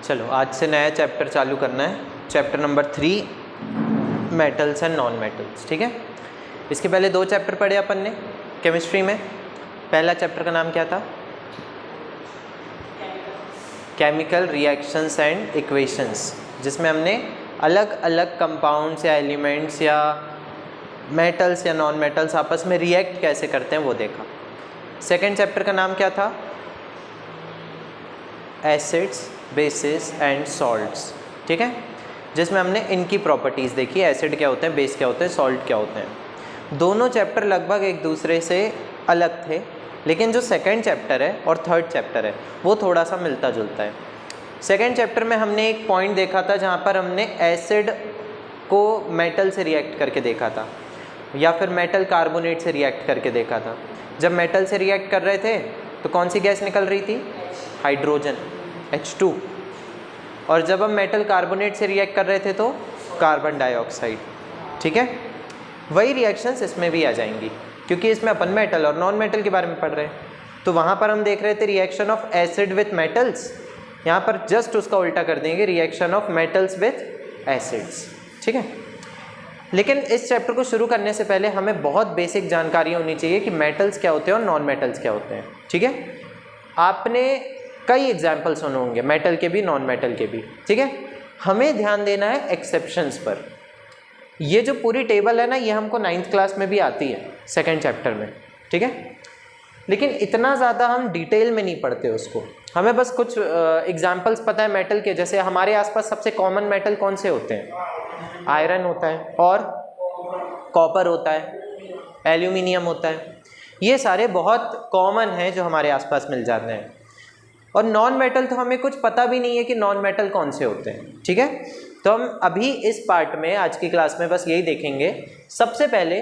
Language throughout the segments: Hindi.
चलो आज से नया चैप्टर चालू करना है, chapter number 3 metals and non metals. ठीक है, इसके पहले 2 चैप्टर पढ़े अपन ने केमिस्ट्री में। पहला चैप्टर का नाम क्या था? केमिकल रिएक्शंस एंड इक्वेशंस, जिसमें हमने अलग अलग कंपाउंड्स या एलिमेंट्स या मेटल्स या नॉन मेटल्स आपस में रिएक्ट कैसे करते हैं वो देखा। सेकेंड चैप्टर का नाम क्या था? Acids, basis and salts. ठीक है, जिसमें हमने इनकी प्रॉपर्टीज़ देखी, एसिड क्या होते हैं, बेस क्या होते हैं, सॉल्ट क्या होते हैं। दोनों चैप्टर लगभग एक दूसरे से अलग थे, लेकिन जो सेकंड चैप्टर है और थर्ड चैप्टर है वो थोड़ा सा मिलता जुलता है। सेकंड चैप्टर में हमने एक पॉइंट देखा था जहाँ पर हमने एसिड को मेटल से रिएक्ट करके देखा था, या फिर मेटल कार्बोनेट से रिएक्ट करके देखा था। जब मेटल से रिएक्ट कर रहे थे तो कौन सी गैस निकल रही थी? Hydrogen, H2। और जब हम मेटल कार्बोनेट से रिएक्ट कर रहे थे तो कार्बन डाइऑक्साइड। ठीक है, वही रिएक्शंस इसमें भी आ जाएंगी, क्योंकि इसमें अपन मेटल और नॉन मेटल के बारे में पढ़ रहे हैं। तो वहाँ पर हम देख रहे थे reaction of acid with metals, यहाँ पर जस्ट उसका उल्टा कर देंगे, reaction of metals with acids. ठीक है, लेकिन इस चैप्टर को शुरू करने से पहले हमें बहुत बेसिक जानकारी होनी चाहिए कि मेटल्स क्या होते हैं और नॉन मेटल्स क्या होते हैं। ठीक है, आपने कई एग्जाम्पल सुने होंगे, मेटल के भी नॉन मेटल के भी। ठीक है, हमें ध्यान देना है एक्सेप्शंस पर। ये जो पूरी टेबल है ना, ये हमको 9th क्लास में भी आती है सेकंड चैप्टर में। ठीक है, लेकिन इतना ज़्यादा हम डिटेल में नहीं पढ़ते उसको, हमें बस कुछ एग्जाम्पल्स पता है मेटल के। जैसे हमारे आसपास सबसे कॉमन मेटल कौन से होते हैं? आयरन होता है और कॉपर होता है, एल्यूमिनियम होता है। ये सारे बहुत कॉमन हैं जो हमारे आसपास मिल जाते हैं। और नॉन मेटल तो हमें कुछ पता भी नहीं है कि नॉन मेटल कौन से होते हैं। ठीक है, तो हम अभी इस पार्ट में आज की क्लास में बस यही देखेंगे। सबसे पहले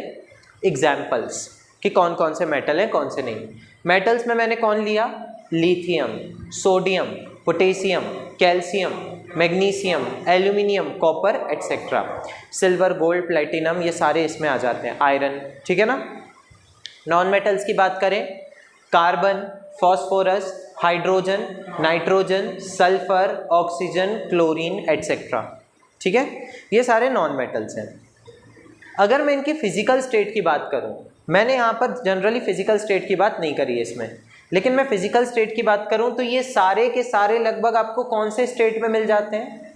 एग्जाम्पल्स कि कौन कौन से मेटल हैं, कौन से नहीं। मेटल्स में मैंने कौन लिया? Lithium, sodium, potassium, calcium, magnesium, aluminium, copper etcetera. Silver, gold, platinum, ये सारे इसमें आ जाते हैं, आयरन। ठीक है ना। नॉन मेटल्स की बात करें, carbon, phosphorus, hydrogen, nitrogen, sulphur, oxygen, chlorine etcetera. ठीक है, ये सारे नॉन मेटल्स हैं। अगर मैं इनकी फिजिकल स्टेट की बात करूं, मैंने यहाँ पर जनरली फिजिकल स्टेट की बात नहीं करी है इसमें, लेकिन मैं फिजिकल स्टेट की बात करूं तो ये सारे के सारे लगभग आपको कौन से स्टेट में मिल जाते हैं?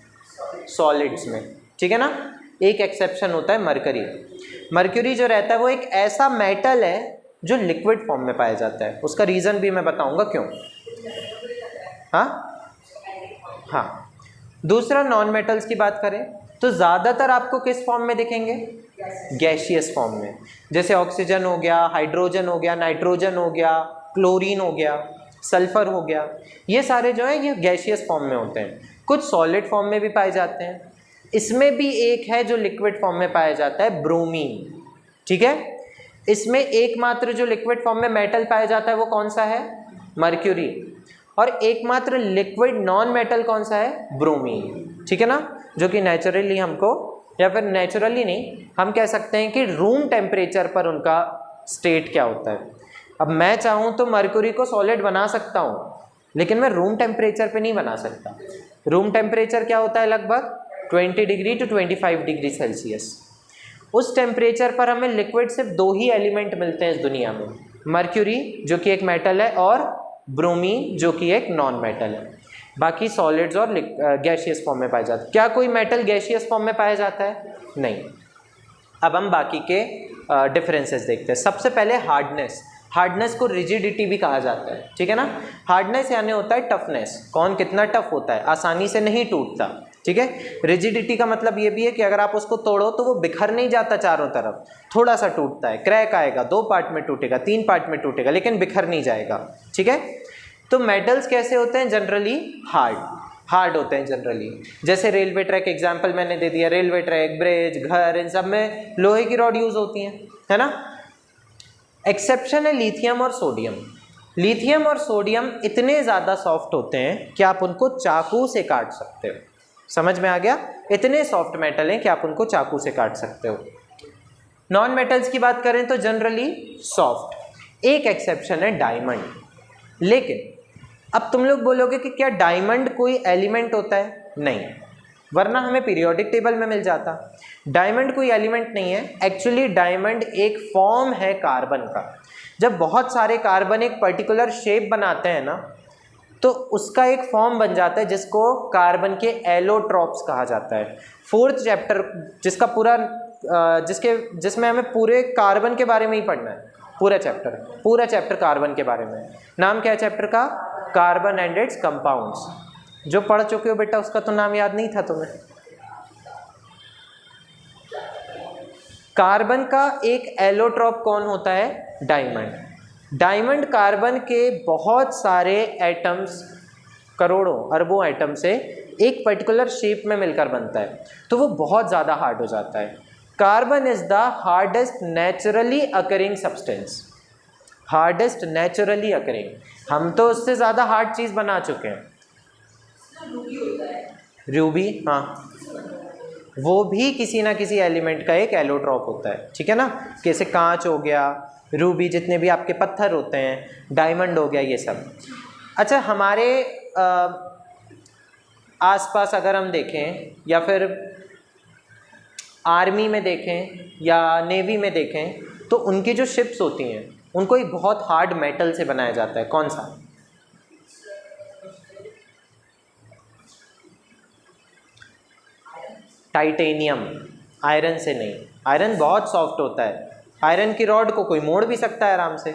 सॉलिड्स में। ठीक है ना, एक एक्सेप्शन होता है मरकरी। मरकरी जो रहता है वो एक ऐसा मेटल है जो लिक्विड फॉर्म में पाया जाता है। उसका रीज़न भी मैं बताऊंगा क्यों। हाँ, दूसरा नॉन मेटल्स की बात करें तो ज़्यादातर आपको किस फॉर्म में दिखेंगे? गैशियस फॉर्म में। जैसे ऑक्सीजन हो गया, हाइड्रोजन हो गया, नाइट्रोजन हो गया, क्लोरीन हो गया, सल्फर हो गया, ये सारे जो हैं ये गैशियस फॉर्म में होते हैं। कुछ सॉलिड फॉर्म में भी पाए जाते हैं। इसमें भी एक है जो लिक्विड फॉर्म में पाया जाता है, ब्रोमीन। ठीक है, इसमें एकमात्र जो लिक्विड फॉर्म में मेटल पाया जाता है वो कौन सा है? मर्क्यूरी। और एकमात्र लिक्विड नॉन मेटल कौन सा है? ब्रोमीन। ठीक है ना, जो कि नेचुरली हमको, या फिर नेचुरली नहीं, हम कह सकते हैं कि रूम टेम्परेचर पर उनका स्टेट क्या होता है। अब मैं चाहूँ तो मर्क्यूरी को सॉलिड बना सकता हूँ, लेकिन मैं रूम टेम्परेचर पे नहीं बना सकता। रूम टेम्परेचर क्या होता है? लगभग 20 डिग्री टू 25 डिग्री सेल्सियस। उस टेम्परेचर पर हमें लिक्विड सिर्फ 2 ही एलिमेंट मिलते हैं इस दुनिया में, मर्क्यूरी जो कि एक मेटल है और ब्रोमीन जो कि एक नॉन मेटल है। बाकी सॉलिड्स और गैशियस फॉर्म में पाया जाता है। क्या कोई मेटल गैशियस फॉर्म में पाया जाता है? नहीं। अब हम बाकी के डिफरेंसेस देखते हैं। सबसे पहले हार्डनेस। हार्डनेस को रिजिडिटी भी कहा जाता है। ठीक है ना, हार्डनेस यानी होता है टफनेस, कौन कितना टफ होता है, आसानी से नहीं टूटता। ठीक है, रिजिडिटी का मतलब ये भी है कि अगर आप उसको तोड़ो तो वो बिखर नहीं जाता चारों तरफ, थोड़ा सा टूटता है, क्रैक आएगा, 2 पार्ट में टूटेगा, 3 पार्ट में टूटेगा, लेकिन बिखर नहीं जाएगा। ठीक है, तो मेटल्स कैसे होते हैं? जनरली हार्ड होते हैं जनरली। जैसे रेलवे ट्रैक एग्जाम्पल मैंने दे दिया, रेलवे ट्रैक, ब्रिज, घर, इन सब में लोहे की रॉड यूज होती है ना। एक्सेप्शन है लिथियम और सोडियम। लिथियम और सोडियम इतने ज़्यादा सॉफ्ट होते हैं कि आप उनको चाकू से काट सकते हो। समझ में आ गया? इतने सॉफ्ट मेटल हैं कि आप उनको चाकू से काट सकते हो। नॉन मेटल्स की बात करें तो जनरली सॉफ्ट। एक एक्सेप्शन है डायमंड, लेकिन अब तुम लोग बोलोगे कि क्या डायमंड कोई एलिमेंट होता है? नहीं, वरना हमें पीरियोडिक टेबल में मिल जाता। डायमंड कोई एलिमेंट नहीं है, एक्चुअली डायमंड एक फॉर्म है कार्बन का। जब बहुत सारे कार्बन एक पर्टिकुलर शेप बनाते हैं ना, तो उसका एक फॉर्म बन जाता है जिसको कार्बन के एलोट्रॉप्स कहा जाता है। 4th चैप्टर जिसका पूरा जिसमें हमें पूरे कार्बन के बारे में ही पढ़ना है, पूरा चैप्टर कार्बन के बारे में। नाम क्या है चैप्टर का? Carbon and it's compounds. जो पढ़ चुके हो बेटा उसका तो नाम याद नहीं था तुम्हें। कार्बन का एक एलोट्रॉप कौन होता है? डायमंड। डायमंड कार्बन के बहुत सारे एटम्स, करोड़ों अरबों एटम से एक पर्टिकुलर शेप में मिलकर बनता है, तो वो बहुत ज़्यादा हार्ड हो जाता है। Carbon is the hardest naturally occurring substance. Hardest naturally occurring, हम तो उससे ज़्यादा हार्ड चीज़ बना चुके हैं। रूबी, हाँ, वो भी किसी ना किसी एलिमेंट का एक एलोट्रॉप होता है, ठीक है ना। जैसे कांच हो गया, रूबी, जितने भी आपके पत्थर होते हैं, डायमंड हो गया, ये सब। अच्छा, हमारे आसपास अगर हम देखें या फिर आर्मी में देखें या नेवी में देखें, तो उनकी जो शिप्स होती हैं उनको एक बहुत हार्ड मेटल से बनाया जाता है। कौन सा? टाइटेनियम। आयरन से नहीं, आयरन बहुत सॉफ्ट होता है। आयरन की रॉड को कोई मोड़ भी सकता है आराम से।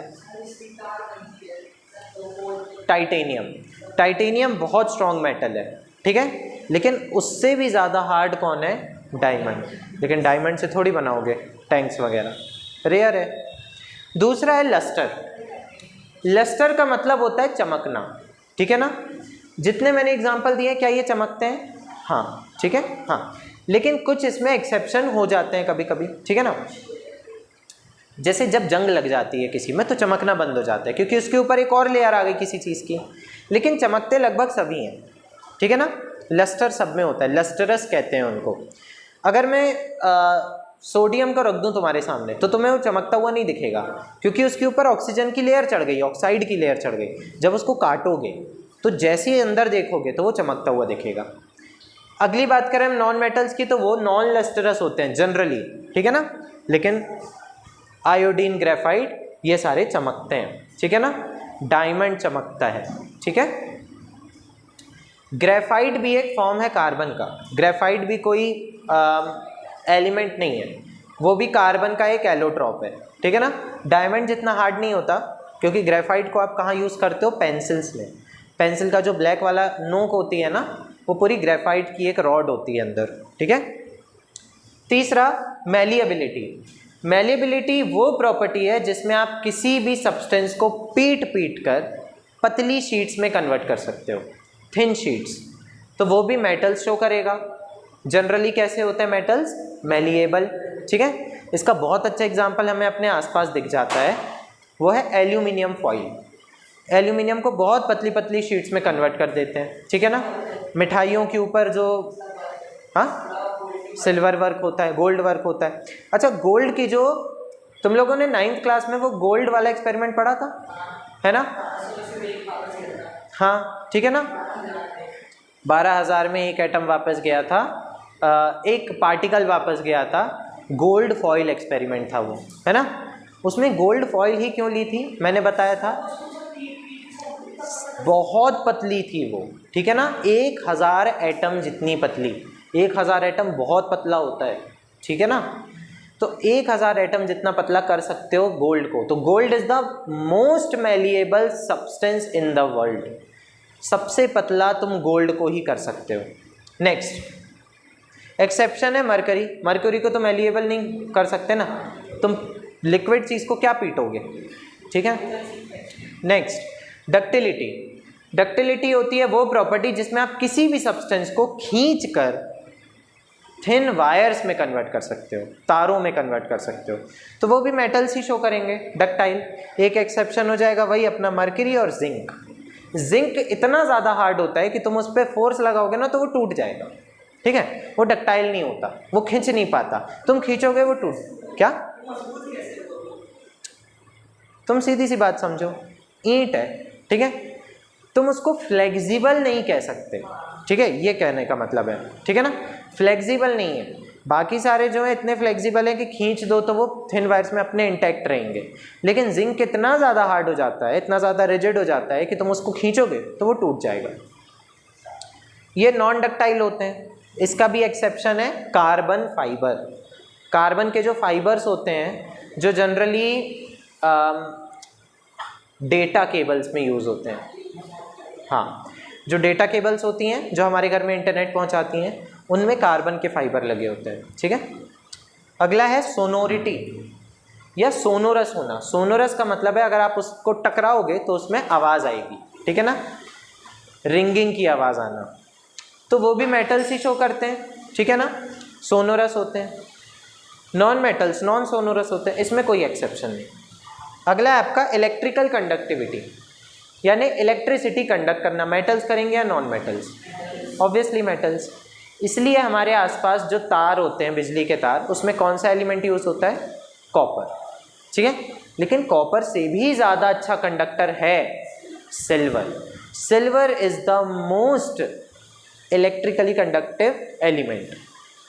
टाइटेनियम बहुत स्ट्रॉन्ग मेटल है, ठीक है, लेकिन उससे भी ज़्यादा हार्ड कौन है? डायमंड। लेकिन डायमंड से थोड़ी बनाओगे टैंक्स वगैरह, रेयर है। दूसरा है लस्टर। लस्टर का मतलब होता है चमकना, ठीक है ना। जितने मैंने एग्जांपल दिए, क्या ये चमकते हैं? हाँ, ठीक है, हाँ, लेकिन कुछ इसमें एक्सेप्शन हो जाते हैं कभी कभी, ठीक है ना। जैसे जब जंग लग जाती है किसी में तो चमकना बंद हो जाता है, क्योंकि उसके ऊपर एक और लेयर आ गई किसी चीज़ की, लेकिन चमकते लगभग सभी हैं, ठीक है ना। लस्टर सब में होता है, लस्टरस कहते हैं उनको। अगर मैं सोडियम का रख दूं तुम्हारे सामने तो तुम्हें वो चमकता हुआ नहीं दिखेगा, क्योंकि उसके ऊपर ऑक्सीजन की लेयर चढ़ गई, ऑक्साइड की लेयर चढ़ गई। जब उसको काटोगे तो जैसे ही अंदर देखोगे तो वो चमकता हुआ दिखेगा। अगली बात करें हम नॉन मेटल्स की, तो वो नॉन लस्टरस होते हैं जनरली, ठीक है ना। लेकिन आयोडीन, ग्रेफाइट, ये सारे चमकते हैं, ठीक है ना। डायमंड चमकता है, ठीक है। ग्रेफाइट भी एक फॉर्म है कार्बन का। ग्रेफाइट भी कोई एलिमेंट नहीं है, वो भी कार्बन का एक एलोट्रॉप है, ठीक है ना। डायमंड जितना हार्ड नहीं होता, क्योंकि ग्रेफाइट को आप कहाँ यूज़ करते हो? पेंसिल्स में। पेंसिल का जो ब्लैक वाला नोक होती है ना, वो पूरी ग्रेफाइट की एक रॉड होती है अंदर, ठीक है। तीसरा, मैलिएबिलिटी। मैलिएबिलिटी वो प्रॉपर्टी है जिसमें आप किसी भी सब्सटेंस को पीट कर पतली शीट्स में कन्वर्ट कर सकते हो, थिन शीट्स। तो वो भी मेटल्स शो करेगा। जनरली कैसे होते हैं मेटल्स? मैलिएबल, ठीक है। इसका बहुत अच्छा एग्जांपल हमें अपने आसपास दिख जाता है, वो है एल्यूमिनियम फॉइल। एल्यूमिनियम को बहुत पतली पतली शीट्स में कन्वर्ट कर देते हैं, ठीक है ना। मिठाइयों के ऊपर जो सिल्वर वर्क होता है, गोल्ड वर्क होता है। अच्छा, गोल्ड की जो तुम लोगों ने 9th क्लास में वो गोल्ड वाला एक्सपेरिमेंट पढ़ा था, है ना? हाँ, ठीक है ना। 12,000 में एक एटम वापस गया था, एक पार्टिकल वापस गया था। गोल्ड फॉइल एक्सपेरिमेंट था वो, है ना। उसमें गोल्ड फॉइल ही क्यों ली थी? मैंने बताया था, बहुत पतली थी वो, ठीक है ना। 1000 एटम जितनी पतली। 1000 एटम बहुत पतला होता है, ठीक है ना। तो 1000 एटम जितना पतला कर सकते हो गोल्ड को। तो gold is the most malleable substance in the world. सबसे पतला तुम गोल्ड को ही कर सकते हो। नेक्स्ट एक्सेप्शन है मरकरी। मरकरी को तो मैलिएबल नहीं कर सकते ना, तुम लिक्विड चीज़ को क्या पीटोगे, ठीक है। Next ductility. डक्टिलिटी होती है वो प्रॉपर्टी जिसमें आप किसी भी सब्सटेंस को खींच कर थिन वायर्स में कन्वर्ट कर सकते हो, तारों में कन्वर्ट कर सकते हो। तो वो भी मेटल्स ही शो करेंगे, डक्टाइल। एक एक्सेप्शन हो जाएगा वही अपना मरकरी और जिंक। जिंक इतना ज़्यादा हार्ड होता है कि तुम उस पर फोर्स लगाओगे ना तो वो टूट जाएगा, ठीक है। वो डक्टाइल नहीं होता, वो खींच नहीं पाता। तुम खींचोगे वो टूट, क्या? तुम सीधी सी बात समझो, ईंट है, ठीक है। तुम उसको फ्लेक्सिबल नहीं कह सकते, ठीक है, ये कहने का मतलब है, ठीक है ना, फ्लेक्सिबल नहीं है। बाकी सारे जो है इतने फ्लेक्सिबल है कि खींच दो तो वो थिन वायर्स में अपने इंटैक्ट रहेंगे, लेकिन जिंक इतना ज़्यादा हार्ड हो जाता है, इतना ज़्यादा रिजिड हो जाता है कि तुम उसको खींचोगे तो वो टूट जाएगा। ये नॉन डक्टाइल होते हैं। इसका भी एक्सेप्शन है कार्बन फाइबर। कार्बन के जो फाइबर्स होते हैं जो जनरली डेटा केबल्स में यूज़ होते हैं, हाँ, जो डेटा केबल्स होती हैं जो हमारे घर में इंटरनेट पहुंचाती हैं, उनमें कार्बन के फाइबर लगे होते हैं, ठीक है। अगला है सोनोरिटी या सोनोरस होना। सोनोरस का मतलब है अगर आप उसको टकराओगे तो उसमें आवाज़ आएगी, ठीक है ना, रिंगिंग की आवाज़ आना, तो वो भी मेटल्स ही शो करते हैं, ठीक है ना, सोनोरस होते हैं। नॉन मेटल्स नॉन सोनोरस होते हैं, इसमें कोई एक्सेप्शन नहीं। अगला है आपका इलेक्ट्रिकल कंडक्टिविटी, यानी इलेक्ट्रिसिटी कंडक्ट करना। मेटल्स करेंगे या नॉन मेटल्स? Obviously metals. इसलिए हमारे आसपास जो तार होते हैं, बिजली के तार, उसमें कौन सा एलिमेंट यूज़ होता है? कॉपर, ठीक है। लेकिन कॉपर से भी ज़्यादा अच्छा कंडक्टर है silver. Silver is the most electrically conductive element,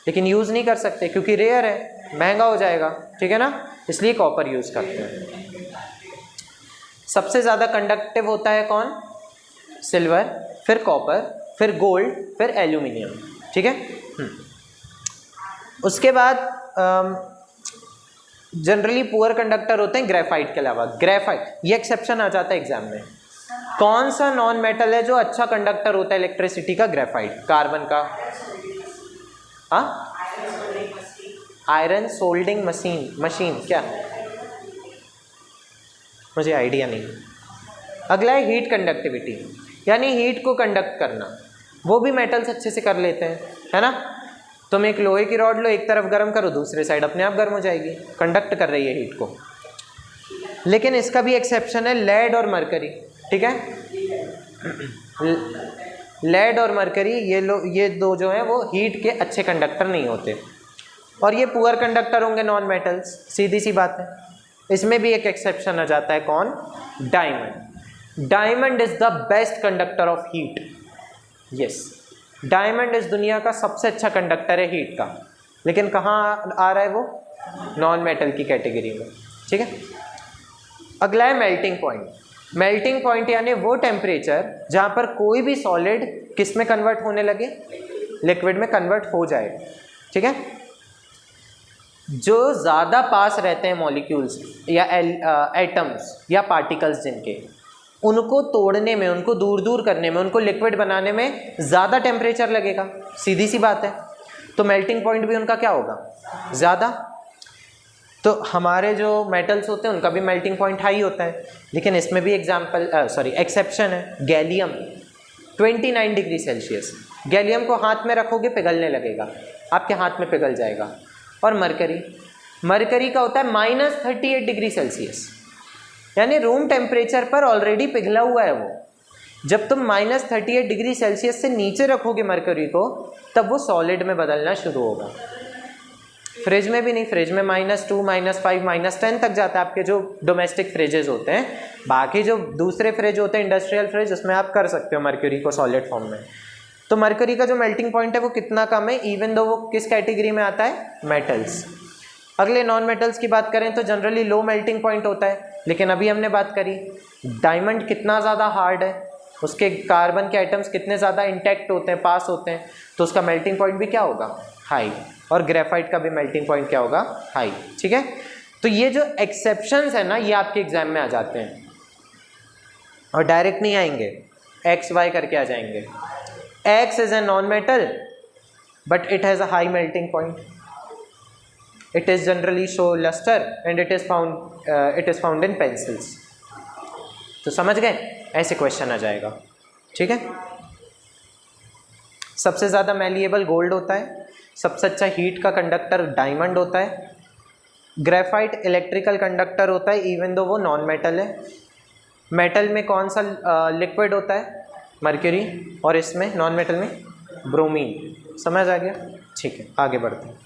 लेकिन यूज़ नहीं कर सकते क्योंकि रेयर है, महंगा हो जाएगा, ठीक है ना, इसलिए कॉपर यूज़ करते हैं। सबसे ज़्यादा कंडक्टिव होता है कौन? सिल्वर, फिर कॉपर, फिर गोल्ड, फिर एल्यूमिनियम, ठीक है। उसके बाद जनरली पुअर कंडक्टर होते हैं ग्रेफाइट के अलावा। ग्रेफाइट, ये एक्सेप्शन आ जाता है एग्जाम में। कौन सा नॉन मेटल है जो अच्छा कंडक्टर होता है इलेक्ट्रिसिटी का? ग्रेफाइट। कार्बन का? हाँ, आयरन सोल्डिंग मशीन क्या, मुझे आइडिया नहीं। अगला है हीट कंडक्टिविटी, यानी हीट को कंडक्ट करना। वो भी मेटल्स अच्छे से कर लेते हैं, है ना। तुम एक लोहे की रॉड लो, एक तरफ गर्म करो, दूसरे साइड अपने आप गर्म हो जाएगी, कंडक्ट कर रही है हीट को। लेकिन इसका भी एक्सेप्शन है लेड और मरकरी, ठीक है। लेड और मरकरी ये दो जो हैं वो हीट के अच्छे कंडक्टर नहीं होते, और ये पुअर कंडक्टर होंगे नॉन मेटल्स, सीधी सी बात है। इसमें भी एक एक्सेप्शन आ जाता है, कौन? Diamond. Diamond is the best conductor of heat. Yes, diamond इस दुनिया का सबसे अच्छा कंडक्टर है हीट का, लेकिन कहाँ आ रहा है वो? नॉन मेटल की कैटेगरी में, ठीक है। अगला है मेल्टिंग पॉइंट। मेल्टिंग पॉइंट यानी वो टेम्परेचर जहाँ पर कोई भी सॉलिड किस में कन्वर्ट होने लगे? लिक्विड में कन्वर्ट हो जाए, ठीक है। जो ज़्यादा पास रहते हैं मॉलिक्यूल्स या एटम्स या पार्टिकल्स जिनके, उनको तोड़ने में, उनको दूर दूर करने में, उनको लिक्विड बनाने में ज़्यादा टेम्परेचर लगेगा, सीधी सी बात है। तो मेल्टिंग पॉइंट भी उनका क्या होगा? ज़्यादा। तो हमारे जो मेटल्स होते हैं उनका भी मेल्टिंग पॉइंट हाई होता है, लेकिन इसमें भी एक्सेप्शन है। Gallium 29 degree Celsius. गैलियम को हाथ में रखोगे पिघलने लगेगा, आपके हाथ में पिघल जाएगा। और मरकरी का होता है -38 डिग्री सेल्सियस, यानी रूम टेम्परेचर पर ऑलरेडी पिघला हुआ है वो। जब तुम -38 डिग्री सेल्सियस से नीचे रखोगे मरकरी को, तब वो सॉलिड में बदलना शुरू होगा। फ्रिज में भी नहीं, फ्रिज में -2, -5, -10 तक जाता है आपके जो डोमेस्टिक फ्रिजेज होते हैं। बाकी जो दूसरे फ्रिज होते हैं, इंडस्ट्रियल फ्रिज, उसमें आप कर सकते हो मरकरी को सॉलिड फॉर्म में। तो मरकरी का जो मेल्टिंग पॉइंट है वो कितना कम है, इवन दो वो किस कैटेगरी में आता है? मेटल्स। अगले नॉन मेटल्स की बात करें तो जनरली लो मेल्टिंग पॉइंट होता है, लेकिन अभी हमने बात करी डायमंड कितना ज़्यादा हार्ड है, उसके कार्बन के आइटम्स कितने ज़्यादा इंटैक्ट होते हैं, पास होते हैं, तो उसका मेल्टिंग पॉइंट भी क्या होगा? हाई। और ग्रेफाइट का भी मेल्टिंग पॉइंट क्या होगा? हाई, ठीक है। तो ये जो एक्सेप्शंस है ना, ये आपके एग्जाम में आ जाते हैं और डायरेक्ट नहीं आएंगे, एक्स वाई करके आ जाएंगे। X is a non-metal, but it has a high melting point. It is generally show luster and it is found in pencils. तो समझ गए? ऐसे क्वेश्चन आ जाएगा, ठीक है। सबसे ज़्यादा मैलिएबल गोल्ड होता है, सबसे अच्छा हीट का कंडक्टर डायमंड होता है। ग्रेफाइट इलेक्ट्रिकल कंडक्टर होता है इवन दो वो नॉन मेटल है। मेटल में कौन सा लिक्विड होता है? मर्क्यूरी। और इसमें नॉन मेटल में ब्रोमीन। समझ आ गया? ठीक है, आगे बढ़ते हैं।